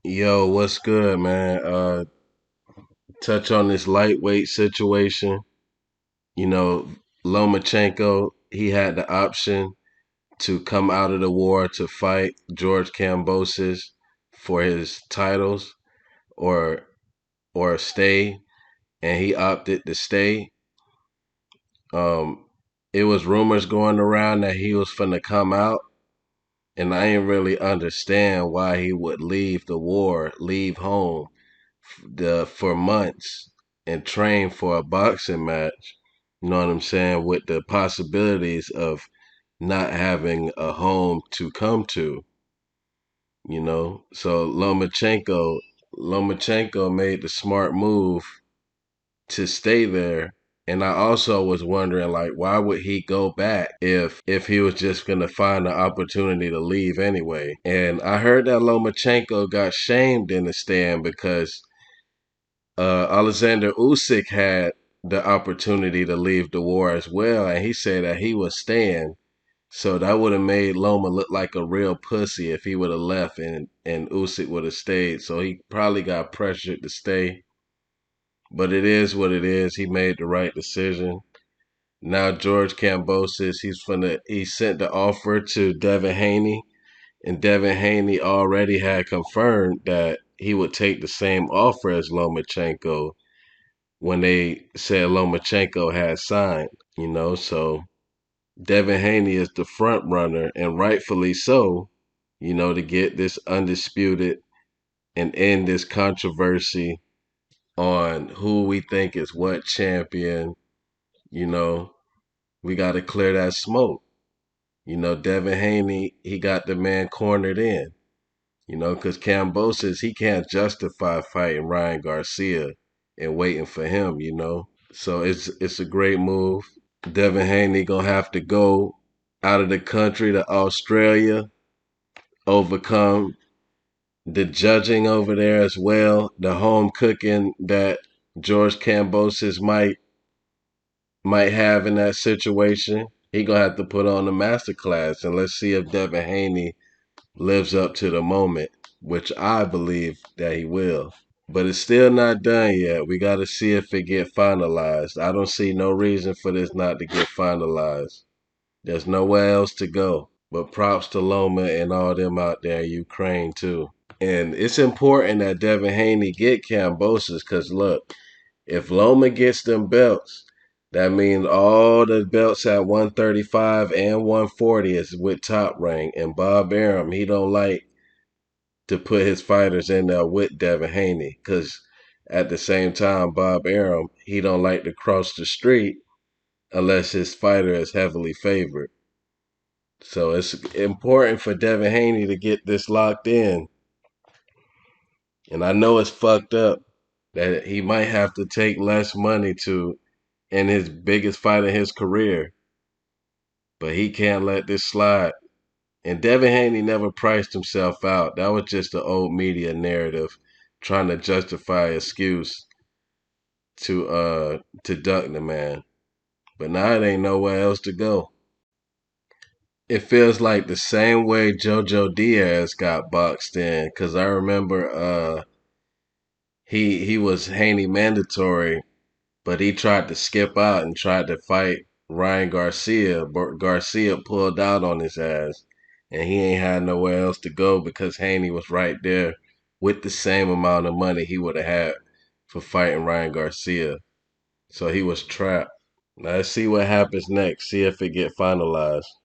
Yo, what's good, man? Touch on this lightweight situation. You know, Lomachenko, he had the option to come out of the war to fight George Kambosis for his titles or stay, and he opted to stay. Um, it was rumors going around that he was finna come out, and I didn't really understand why he would leave the war, leave home for months and train for a boxing match. You know what I'm saying? With the possibilities of not having a home to come to. So Lomachenko made the smart move to stay there. And I also was wondering, like, why would he go back if he was just gonna find an opportunity to leave anyway? And I heard that Lomachenko got shamed in the stand because Alexander Usyk had the opportunity to leave the war as well, and he said that he was staying. So that would have made Loma look like a real pussy if he would have left and Usyk would have stayed. So he probably got pressured to stay. But it is what it is. He made the right decision. Now George Kambosis, he sent the offer to Devin Haney, and Devin Haney already had confirmed that he would take the same offer as Lomachenko when they said Lomachenko had signed, so Devin Haney is the front runner and rightfully so, to get this undisputed and end this controversy on who we think is what champion, you know, we got to clear that smoke. Devin Haney, he got the man cornered in, because Kambosos, he can't justify fighting Ryan Garcia and waiting for him. So it's a great move. Devin Haney gonna have to go out of the country to Australia, overcome the judging over there as well, the home cooking that George Kambosis might have in that situation. He gonna have to put on a masterclass, and let's see if Devin Haney lives up to the moment, which I believe that he will. But it's still not done yet. We got to see if it get finalized. I don't see no reason for this not to get finalized. There's nowhere else to go. But props to Loma and all them out there in Ukraine too. And it's important that Devin Haney get Kambosos because look, if Loma gets them belts, that means all the belts at 135 and 140 is with Top Rank. And Bob Arum, he don't like to put his fighters in there with Devin Haney because at the same time, Bob Arum, he don't like to cross the street unless his fighter is heavily favored. So it's important for Devin Haney to get this locked in. And I know it's fucked up that he might have to take less money to in his biggest fight of his career. But he can't let this slide. And Devin Haney never priced himself out. That was just the old media narrative trying to justify excuse to duck the man. But now it ain't nowhere else to go. It feels like the same way JoJo Diaz got boxed in, cause I remember he was Haney mandatory, but he tried to skip out and tried to fight Ryan Garcia, but Garcia pulled out on his ass, and he ain't had nowhere else to go because Haney was right there with the same amount of money he would have had for fighting Ryan Garcia. So he was trapped. Now let's see what happens next. See if it get finalized.